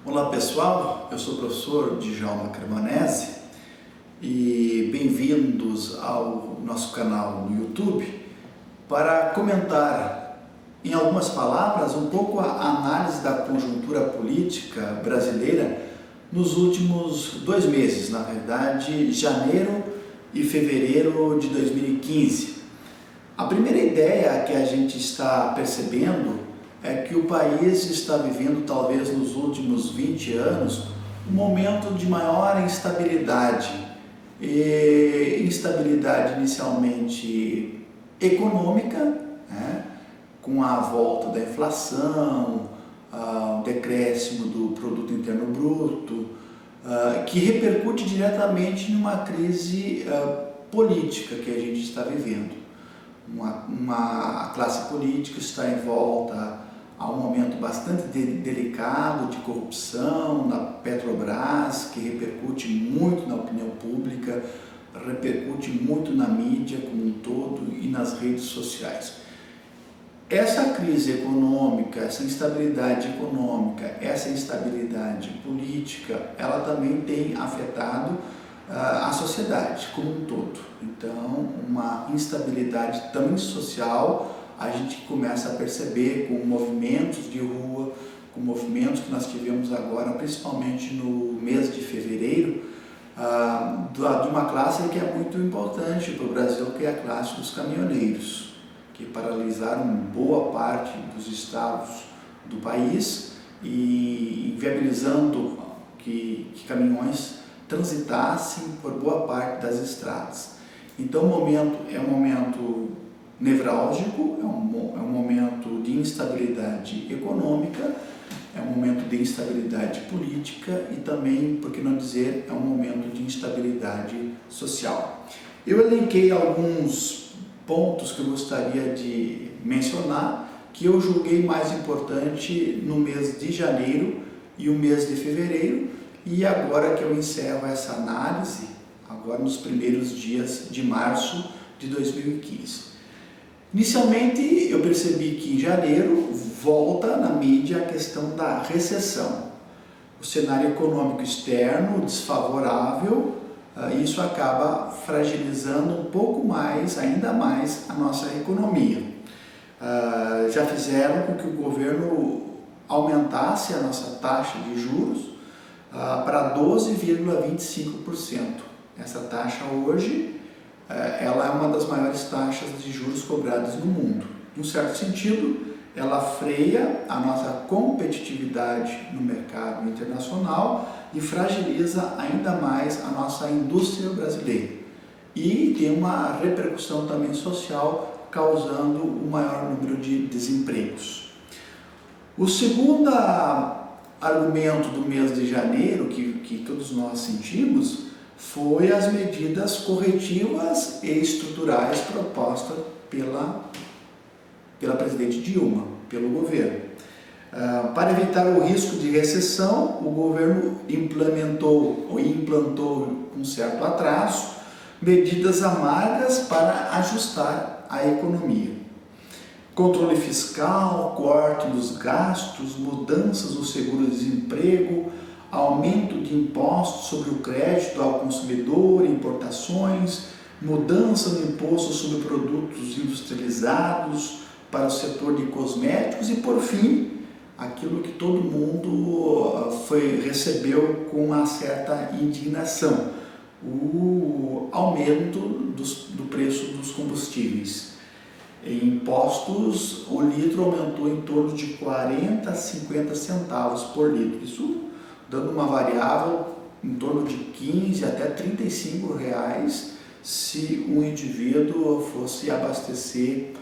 Olá pessoal, eu sou o professor Djalma Cremonese e bem-vindos ao nosso canal no YouTube para comentar em algumas palavras um pouco a análise da conjuntura política brasileira nos últimos 2 meses, na verdade, janeiro e fevereiro de 2015. A primeira ideia que a gente está percebendo é que o país está vivendo, talvez nos últimos 20 anos, um momento de maior instabilidade. Instabilidade inicialmente econômica, né, com a volta da inflação, o decréscimo do produto interno bruto, que repercute diretamente numa crise política que a gente está vivendo. A classe política está em volta a um momento bastante delicado de corrupção na Petrobras, que repercute muito na opinião pública, repercute muito na mídia como um todo e nas redes sociais. Essa crise econômica, essa instabilidade econômica, essa instabilidade política, ela também tem afetado a sociedade como um todo. Então, uma instabilidade também social a gente começa a perceber com movimentos de rua, com movimentos que nós tivemos agora, principalmente no mês de fevereiro, de uma classe que é muito importante para o Brasil, que é a classe dos caminhoneiros, que paralisaram boa parte dos estados do país e inviabilizando que caminhões transitassem por boa parte das estradas. Então o momento é um momento nevrálgico, é um momento de instabilidade econômica, é um momento de instabilidade política e também, por que não dizer, é um momento de instabilidade social. Eu elenquei alguns pontos que eu gostaria de mencionar, que eu julguei mais importante no mês de janeiro e o mês de fevereiro, e agora que eu encerro essa análise, agora nos primeiros dias de março de 2015. Inicialmente, eu percebi que em janeiro volta na mídia a questão da recessão. O cenário econômico externo desfavorável, isso acaba fragilizando um pouco mais, ainda mais, a nossa economia. Já fizeram com que o governo aumentasse a nossa taxa de juros para 12,25%. Essa taxa hoje ela é uma das maiores taxas de juros cobradas no mundo. Em um certo sentido, ela freia a nossa competitividade no mercado internacional e fragiliza ainda mais a nossa indústria brasileira. E tem uma repercussão também social, causando um maior número de desempregos. O segundo argumento do mês de janeiro, que todos nós sentimos, foi as medidas corretivas e estruturais propostas pela presidente Dilma, pelo governo. Para evitar o risco de recessão, o governo implantou com certo atraso medidas amargas para ajustar a economia. Controle fiscal, corte dos gastos, mudanças no seguro-desemprego, aumento de impostos sobre o crédito ao consumidor, importações, mudança no imposto sobre produtos industrializados para o setor de cosméticos e, por fim, aquilo que todo mundo recebeu com uma certa indignação, o aumento do preço dos combustíveis. Em impostos, o litro aumentou em torno de 40 a 50 centavos por litro, isso dando uma variável em torno de 15 até 35 reais se um indivíduo fosse abastecer,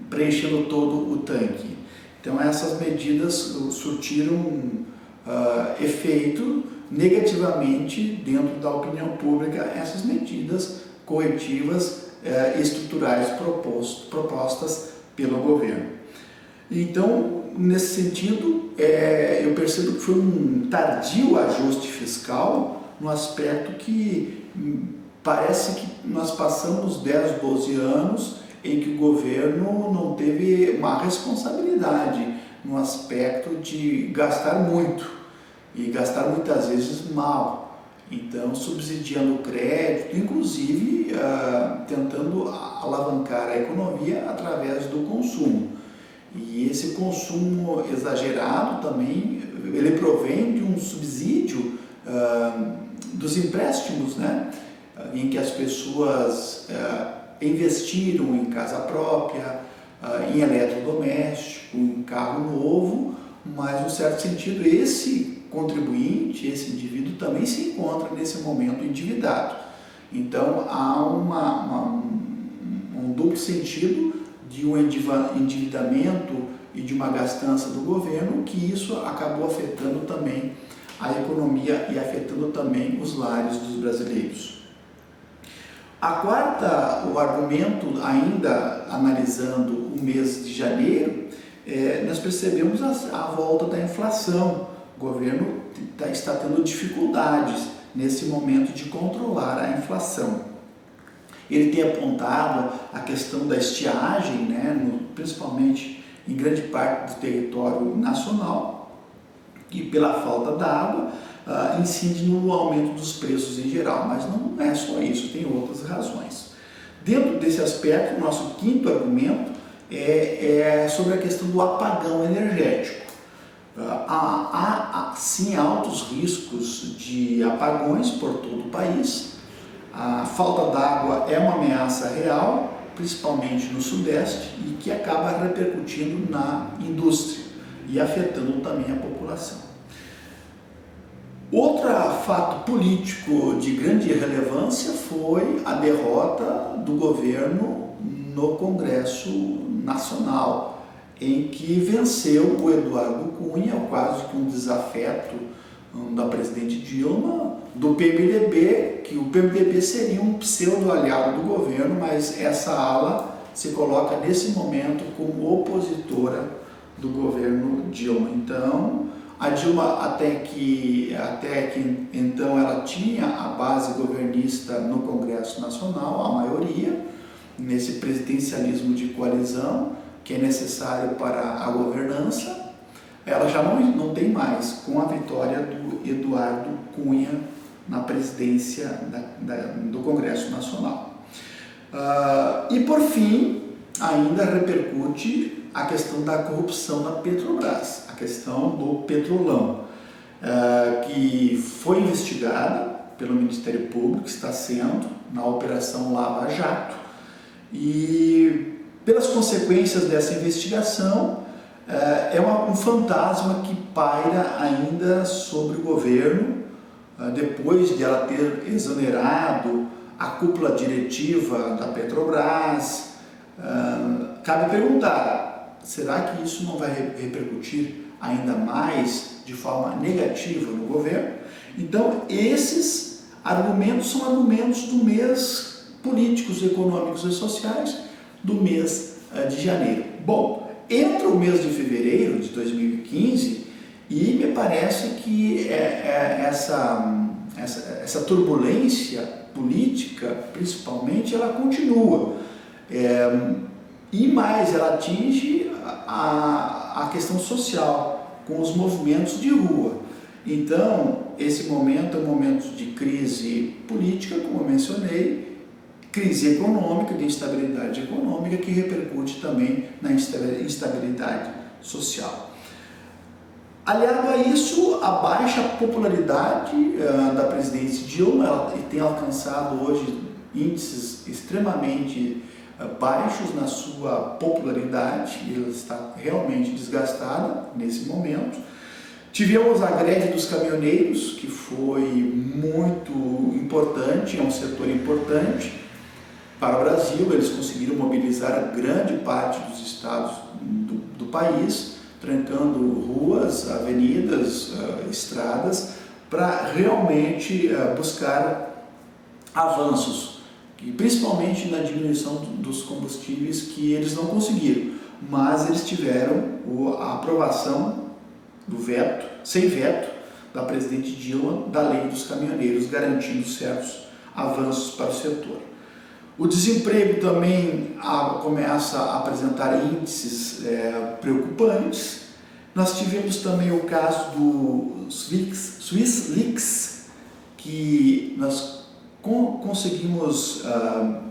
preenchendo todo o tanque. Então essas medidas surtiram efeito negativamente dentro da opinião pública, essas medidas corretivas estruturais propostas pelo governo. Então, nesse sentido, eu percebo que foi um tardio ajuste fiscal, no aspecto que parece que nós passamos 10, 12 anos em que o governo não teve uma responsabilidade no aspecto de gastar muito e gastar muitas vezes mal. Então, subsidiando o crédito, inclusive tentando alavancar a economia através do consumo. E esse consumo exagerado também, ele provém de um subsídio dos empréstimos, né? Em que as pessoas investiram em casa própria, em eletrodoméstico, em carro novo, mas, em certo sentido, esse contribuinte, esse indivíduo também se encontra nesse momento endividado. Então, há um duplo sentido de um endividamento e de uma gastança do governo, que isso acabou afetando também a economia e afetando também os lares dos brasileiros. O argumento, ainda analisando o mês de janeiro, nós percebemos a volta da inflação. O governo está tendo dificuldades nesse momento de controlar a inflação. Ele tem apontado a questão da estiagem, né, principalmente em grande parte do território nacional, que pela falta d'água incide no aumento dos preços em geral, mas não é só isso, tem outras razões. Dentro desse aspecto, o nosso quinto argumento é sobre a questão do apagão energético. Há sim altos riscos de apagões por todo o país. A falta d'água é uma ameaça real, principalmente no Sudeste, e que acaba repercutindo na indústria e afetando também a população. Outro fato político de grande relevância foi a derrota do governo no Congresso Nacional, em que venceu o Eduardo Cunha, quase que um desafeto da presidente Dilma, do PMDB, que o PMDB seria um pseudo-aliado do governo, mas essa ala se coloca nesse momento como opositora do governo Dilma. Então, a Dilma, até que então ela tinha a base governista no Congresso Nacional, a maioria, nesse presidencialismo de coalizão, que é necessário para a governança, ela já não tem mais, com a vitória do Eduardo Cunha na presidência do Congresso Nacional. E por fim, ainda repercute a questão da corrupção na Petrobras, a questão do Petrolão, que foi investigada pelo Ministério Público, está sendo, na Operação Lava Jato, e pelas consequências dessa investigação, é um fantasma que paira ainda sobre o governo, depois de ela ter exonerado a cúpula diretiva da Petrobras. Cabe perguntar, será que isso não vai repercutir ainda mais de forma negativa no governo? Então, esses argumentos são argumentos do mês políticos, econômicos e sociais do mês de janeiro. Bom, entra o mês de fevereiro de 2015 e me parece que essa turbulência política, principalmente, ela continua. E mais, ela atinge a questão social, com os movimentos de rua. Então, esse momento é um momento de crise política, como eu mencionei, crise econômica, de instabilidade econômica, que repercute também na instabilidade social. Aliado a isso, a baixa popularidade da presidência Dilma, ela tem alcançado hoje índices extremamente baixos na sua popularidade, ela está realmente desgastada nesse momento. Tivemos a greve dos caminhoneiros, que foi muito importante, é um setor importante para o Brasil. Eles conseguiram mobilizar grande parte dos estados do país, trancando ruas, avenidas, estradas, para realmente buscar avanços, e principalmente na diminuição dos combustíveis, que eles não conseguiram, mas eles tiveram a aprovação do veto, sem veto, da presidente Dilma, da lei dos caminhoneiros, garantindo certos avanços para o setor. O desemprego também começa a apresentar índices preocupantes, Nós tivemos também o caso do Swiss Leaks, que nós conseguimos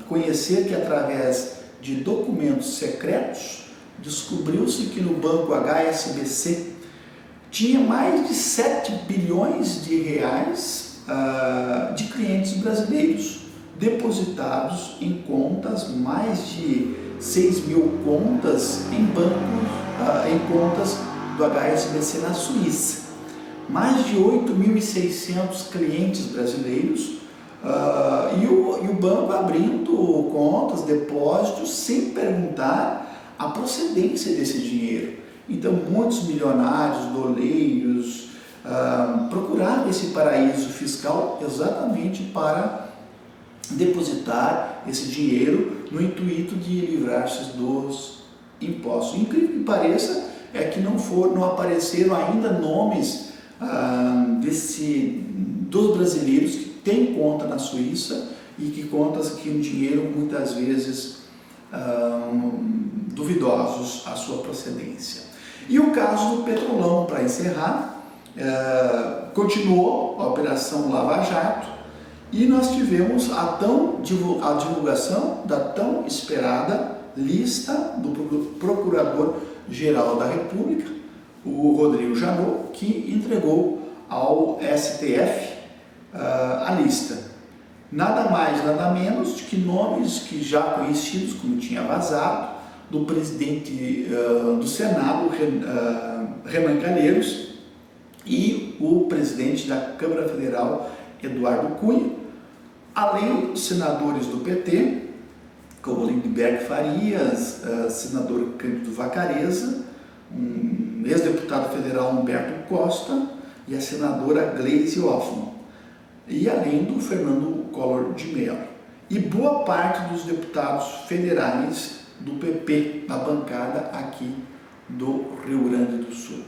conhecer que através de documentos secretos descobriu-se que no banco HSBC tinha mais de 7 bilhões de reais de clientes brasileiros depositados em contas, mais de 6 mil contas em bancos, em contas do HSBC na Suíça. Mais de 8.600 clientes brasileiros e o banco abrindo contas, depósitos, sem perguntar a procedência desse dinheiro. Então, muitos milionários, doleiros, procuraram esse paraíso fiscal exatamente para depositar esse dinheiro no intuito de livrar-se dos impostos. Incrível que pareça, é que não apareceram ainda nomes dos brasileiros que têm conta na Suíça e que contas que o dinheiro muitas vezes duvidosos a sua procedência. E o caso do Petrolão, para encerrar, continuou a Operação Lava Jato e nós tivemos a divulgação da tão esperada lista do Procurador-Geral da República, o Rodrigo Janot, que entregou ao STF a lista. Nada mais, nada menos de que nomes que já conhecidos, como tinha vazado, do presidente do Senado, Renan Calheiros, e o presidente da Câmara Federal, Eduardo Cunha, além dos senadores do PT, como Lindenberg Farias, senador Cândido Vacarezza, ex-deputado federal Humberto Costa e a senadora Gleisi Hoffmann, e além do Fernando Collor de Mello, e boa parte dos deputados federais do PP, na bancada aqui do Rio Grande do Sul.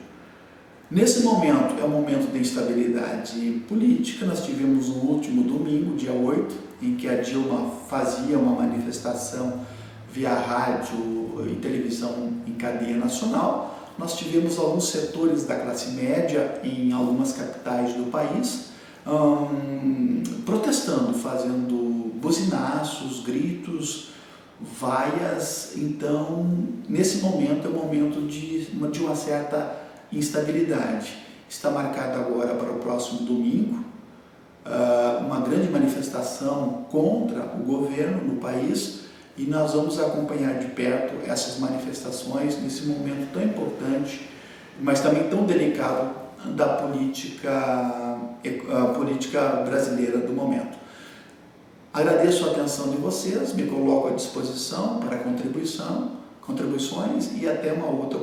Nesse momento, é um momento de instabilidade política. Nós tivemos no último domingo, dia 8, em que a Dilma fazia uma manifestação via rádio e televisão em cadeia nacional. Nós tivemos alguns setores da classe média em algumas capitais do país protestando, fazendo buzinaços, gritos, vaias. Então, nesse momento, é um momento de uma certa instabilidade. Está marcado agora para o próximo domingo uma grande manifestação contra o governo no país e nós vamos acompanhar de perto essas manifestações nesse momento tão importante, mas também tão delicado da política brasileira do momento. Agradeço a atenção de vocês, me coloco à disposição para contribuições e até uma outra oportunidade.